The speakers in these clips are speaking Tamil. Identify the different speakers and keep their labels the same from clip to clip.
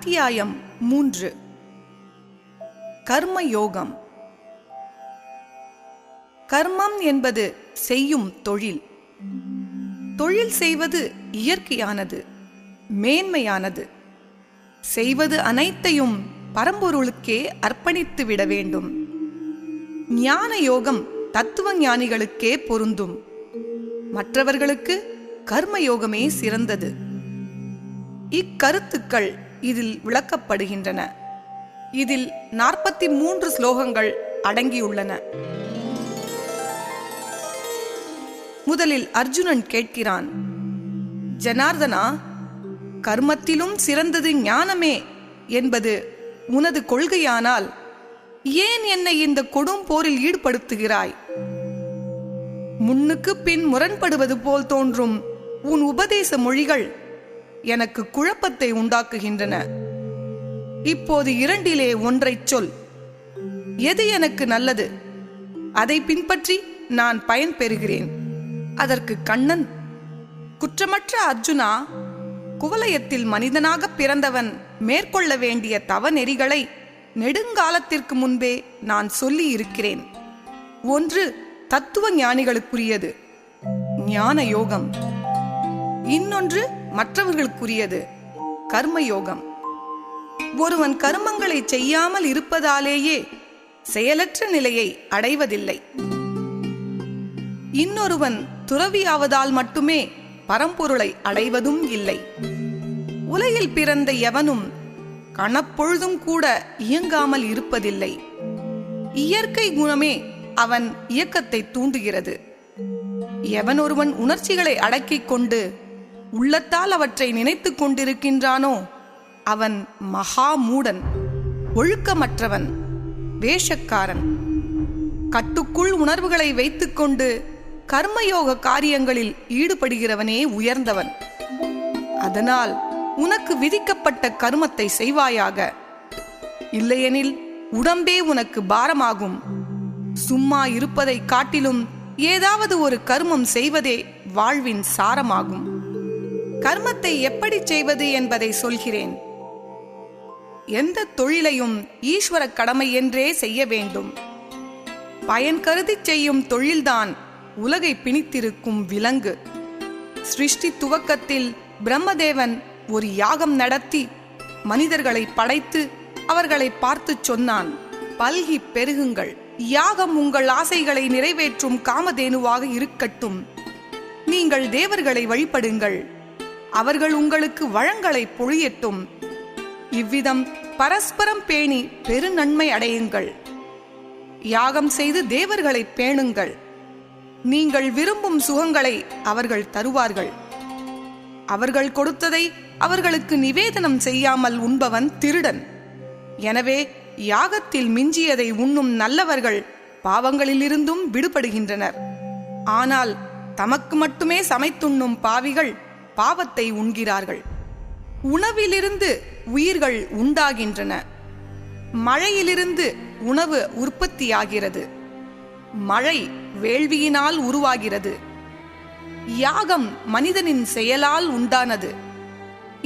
Speaker 1: அத்தியாயம் 3. கர்மயோகம். கர்மம் என்பது செய்யும் தொழில். தொழில் செய்வது இயற்கையானது, மேன்மையானது. செய்வது அனைத்தையும் பரம்பொருளுக்கே அர்ப்பணித்து விட வேண்டும். ஞான யோகம் தத்துவ ஞானிகளுக்கே பொருந்தும். மற்றவர்களுக்கு கர்மயோகமே சிறந்தது. இக்கருத்துக்கள் இதில் விளக்கப்படுகின்றன. இதில் 43 ஸ்லோகங்கள் அடங்கியுள்ளன. முதலில் அர்ஜுனன் கேட்கிறான், ஜனார்தனா, கர்மத்திலும் சிறந்தது ஞானமே என்பது உனது கொள்கையானால் ஏன் என்னை இந்த கொடும் போரில் ஈடுபடுத்துகிறாய்? முன்னுக்கு பின் முரண்படுவது போல் தோன்றும் உன் உபதேச மொழிகள் எனக்கு குழப்பத்தை உண்டாக்குகின்றன. இப்போது இரண்டிலே ஒன்றைச் சொல். எது எனக்கு நல்லது? அதை பின்பற்றி நான் பயன் பெறுகிறேன். அதற்கு கண்ணன், குற்றமற்ற அர்ஜுனா, குவலயத்தில் மனிதனாக பிறந்தவன் மேற்கொள்ள வேண்டிய தவ நெறிகளை நெடுங்காலத்திற்கு முன்பே நான் சொல்லி இருக்கிறேன். ஒன்று தத்துவ ஞானிகளுக்குரியது, ஞான யோகம். இன்னொன்று மற்றவர்களுக்குரியது, கர்மயோகம். ஒருவன் கர்மங்களை செய்யாமல் இருப்பதாலேயே செயலற்ற நிலையை அடைவதில்லை. இன்னொருவன் துறவியாவதால் மட்டுமே பரம்பொருளை அடைவதும் இல்லை. உலகில் பிறந்த எவனும் கணப்பொழுதும் கூட இயங்காமல் இருப்பதில்லை. இயற்கை குணமே அவன் இயக்கத்தை தூண்டுகிறது. எவன் ஒருவன் உணர்ச்சிகளை அடக்கிக் கொண்டு உள்ளத்தால் அவற்றை நினைத்து கொண்டிருக்கின்றானோ அவன் மகா மூடன், ஒழுக்கமற்றவன், வேஷக்காரன். கட்டுக்குள் உணர்வுகளை வைத்துக்கொண்டு கர்மயோக காரியங்களில் ஈடுபடுகிறவனே உயர்ந்தவன். அதனால் உனக்கு விதிக்கப்பட்ட கர்மத்தை செய்வாயாக. இல்லையெனில் உடம்பே உனக்கு பாரமாகும். சும்மா இருப்பதை காட்டிலும் ஏதாவது ஒரு கர்மம் செய்வதே வாழ்வின் சாரமாகும். கர்மத்தை எப்படி செய்வது என்பதை சொல்கிறேன். எந்த தொழிலையும் ஈஸ்வர கடமை என்றே செய்ய வேண்டும். பயன் கருதி செய்யும் தொழில்தான் உலகை பிணித்திருக்கும் விலங்கு. சிருஷ்டி துவக்கத்தில் பிரம்மதேவன் ஒரு யாகம் நடத்தி மனிதர்களை படைத்து அவர்களை பார்த்து சொன்னான், பல்கி பெருகுங்கள். யாகம் உங்கள் ஆசைகளை நிறைவேற்றும் காமதேனுவாக இருக்கட்டும். நீங்கள் தேவர்களை வழிபடுங்கள். அவர்கள் உங்களுக்கு வளங்களை பொழியட்டும். இவ்விதம் பரஸ்பரம் பேணி பெருநன்மை அடையுங்கள். யாகம் செய்து தேவர்களை பேணுங்கள். நீங்கள் விரும்பும் சுகங்களை அவர்கள் தருவார்கள். அவர்கள் கொடுத்ததை அவர்களுக்கு நிவேதனம் செய்யாமல் உண்பவன் திருடன். எனவே யாகத்தில் மிஞ்சியதை உண்ணும் நல்லவர்கள் பாவங்களிலிருந்தும் விடுபடுகின்றனர். ஆனால் தமக்கு மட்டுமே சமைத்துண்ணும் பாவிகள் பாவத்தை உண்கிறார்கள். உணவிலிருந்து உயிர்கள் உண்டாகின்றன. மழையிலிருந்து உணவு உற்பத்தியாகிறது. மழை வேள்வியினால் உருவாகிறது. யாகம் மனிதனின் செயலால் உண்டானது.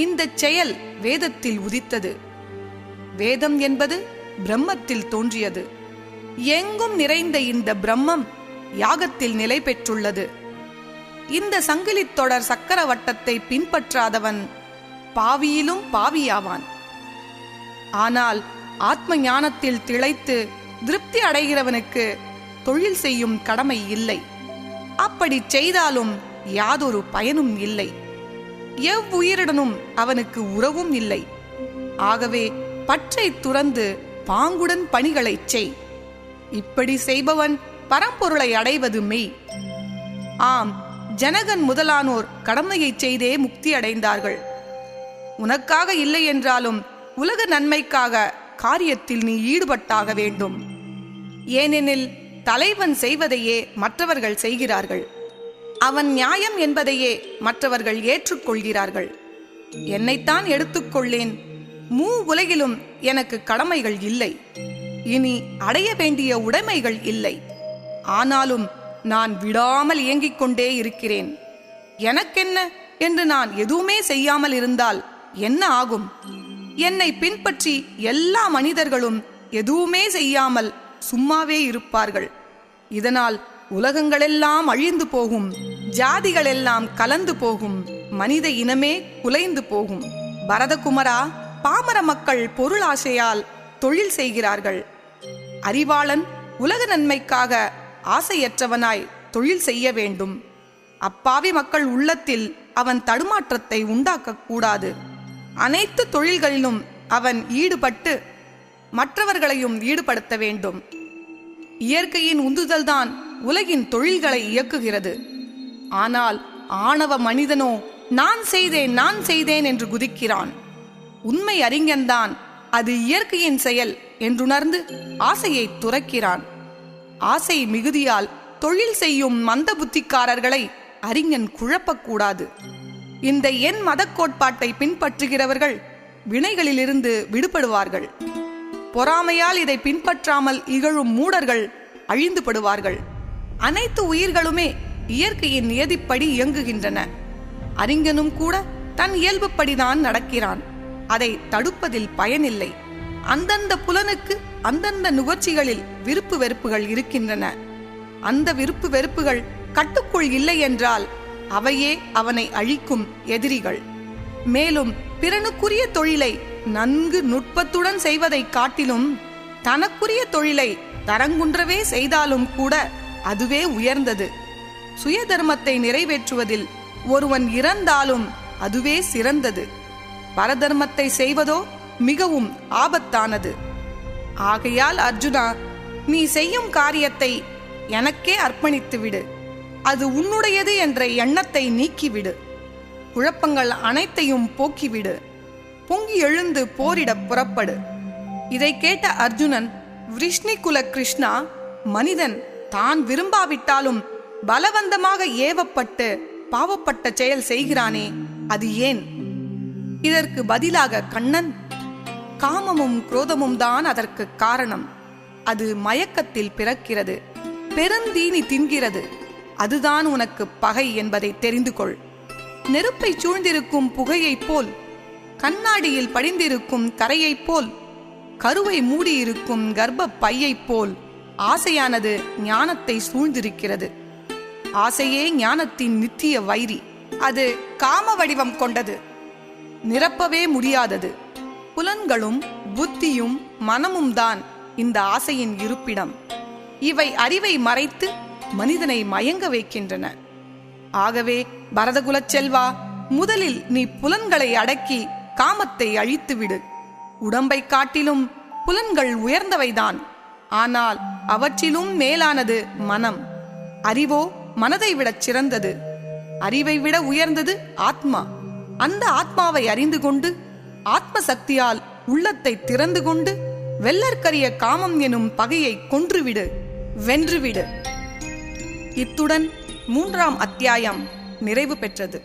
Speaker 1: இந்த செயல் வேதத்தில் உதித்தது. வேதம் என்பது பிரம்மத்தில் தோன்றியது. எங்கும் நிறைந்த இந்த பிரம்மம் யாகத்தில் நிலை பெற்றுள்ளது. இந்த சங்கிலித் தொடர் சக்கரவட்டத்தை பின்பற்றாதவன் பாவியிலும் பாவியாவான். ஆனால் ஆத்ம ஞானத்தில் திளைத்து திருப்தி அடைகிறவனுக்கு தொழில் செய்யும் கடமை இல்லை. அப்படி செய்தாலும் யாதொரு பயனும் இல்லை. எவ்வுயிருடனும் அவனுக்கு உறவும் இல்லை. ஆகவே பற்றை துறந்து பாங்குடன் பணிகளை செய். இப்படி செய்பவன் பரம்பொருளை அடைவது மெய். ஆம், ஜனகன் முதலானோர் கடமையை செய்தே முக்தி அடைந்தார்கள். உனக்காக இல்லை என்றாலும் உலக நன்மைக்காக காரியத்தில் நீ ஈடுபட்டாக வேண்டும். ஏனெனில் தலைவன் செய்வதையே மற்றவர்கள் செய்கிறார்கள். அவன் நியாயம் என்பதையே மற்றவர்கள் ஏற்றுக்கொள்கிறார்கள். என்னைத்தான் எடுத்துக்கொள்ளேன். உலகிலும் எனக்கு கடமைகள் இல்லை. இனி அடைய வேண்டிய உடைமைகள் இல்லை. ஆனாலும் நான் விடாமல் இயங்கிக் கொண்டே இருக்கிறேன். எனக்கென்ன என்று நான் எதுவுமே செய்யாமல் இருந்தால் என்ன ஆகும்? என்னை பின்பற்றி எல்லா மனிதர்களும் எதுவுமே செய்யாமல் சும்மாவே இருப்பார்கள். இதனால் உலகங்களெல்லாம் அழிந்து போகும், ஜாதிகளெல்லாம் கலந்து போகும், மனித இனமே குலைந்து போகும். பரதகுமரா, பாமர மக்கள் பொருளாசையால் தொழில் செய்கிறார்கள். அறிவாளன் உலக நன்மைக்காக ஆசையற்றவனாய் தொழில் செய்ய வேண்டும். அப்பாவி மக்கள் உள்ளத்தில் அவன் தடுமாற்றத்தை உண்டாக்கக்கூடாது. அனைத்து தொழில்களிலும் அவன் ஈடுபட்டு மற்றவர்களையும் ஈடுபடுத்த வேண்டும். இயற்கையின் உந்துதல்தான் உலகின் தொழில்களை இயக்குகிறது. ஆனால் ஆணவ மனிதனோ நான் செய்தேன் என்று குதிக்கிறான். உண்மை அறிஞன்தான் அது இயற்கையின் செயல் என்றுணர்ந்து ஆசையை துறக்கிறான். ஆசை மிகுதியால் தொழில் செய்யும் மந்த புத்திக்காரர்களை அறிஞன் குழப்பக்கூடாது. இந்த என் மத கோட்பாட்டை பின்பற்றுகிறவர்கள் வினைகளிலிருந்து விடுபடுவார்கள். பொறாமையால் இதை பின்பற்றாமல் இகழும் மூடர்கள் அழிந்து படுவார்கள். அனைத்து உயிர்களுமே இயற்கையின் நியதிப்படி இயங்குகின்றன. அறிஞனும் கூட தன் இயல்புப்படிதான் நடக்கிறான். அதை தடுப்பதில் பயனில்லை. அந்தந்த புலனுக்கு அந்தந்த நுகர்ச்சிகளில் விருப்பு வெறுப்புகள் இருக்கின்றன. அந்த விருப்பு வெறுப்புகள் கட்டுக்குள் இல்லை என்றால் அவையே அவனை அழிக்கும் எதிரிகள். மேலும் பிறனுக்குரிய தொழிலை நன்கு நுட்பத்துடன் செய்வதை காட்டிலும் தனக்குரிய தொழிலை தரங்குன்றவே செய்தாலும் கூட அதுவே உயர்ந்தது. சுய தர்மத்தை நிறைவேற்றுவதில் ஒருவன் இறந்தாலும் அதுவே சிறந்தது. பரதர்மத்தை செய்வதோ மிகவும் ஆபத்தானது. ஆகையால் அர்ஜுனா, நீ செய்யும் காரியத்தை எனக்கே அர்ப்பணித்துவிடு. அது உன்னுடையது என்ற எண்ணத்தை நீக்கிவிடு. குழப்பங்கள் அனைத்தையும் போக்கிவிடு. பொங்கி எழுந்து போரிட புறப்படு. இதை கேட்ட அர்ஜுனன், விஷ்ணிகுல கிருஷ்ணா, மனிதன் தான் விரும்பாவிட்டாலும் பலவந்தமாக ஏவப்பட்டு பாவப்பட்ட செயல் செய்கிறானே, அது ஏன்? இதற்கு பதிலாக கண்ணன், காமமும் குரோதமும் தான் அதற்கு காரணம். அது மயக்கத்தில் பிறக்கிறது, பெருந்தீனி தின்கிறது. அதுதான் உனக்கு பகை என்பதை தெரிந்து கொள். நெருப்பை சூழ்ந்திருக்கும் புகையைப் போல், கண்ணாடியில் படிந்திருக்கும் கரையைப் போல், கருவை மூடியிருக்கும் கர்ப்ப பையைப் போல் ஆசையானது ஞானத்தை சூழ்ந்திருக்கிறது. ஆசையே ஞானத்தின் நித்திய வைரி. அது காம வடிவம் கொண்டது, நிரப்பவே முடியாதது. புலன்களும் புத்தியும் மனமும் தான் இந்த ஆசையின் இருப்பிடம். இவை அறிவை மறைத்து மனிதனை மயங்க வைக்கின்றன. ஆகவே பரதகுலச் செல்வா, முதலில் நீ புலன்களை அடக்கி காமத்தை அழித்துவிடு. உடம்பை காட்டிலும் புலன்கள் உயர்ந்தவைதான். ஆனால் அவற்றிலும் மேலானது மனம். அறிவோ மனதை விடச் சிறந்தது. அறிவை விட உயர்ந்தது ஆத்மா. அந்த ஆத்மாவை அறிந்து கொண்டு ஆத்ம சக்தியால் உள்ளத்தை திறந்து கொண்டு வெள்ளற்கரிய காமம் எனும் பகையை கொன்றுவிடு, வென்றுவிடு. இத்துடன் 3ஆம் அத்தியாயம் நிறைவு பெற்றது.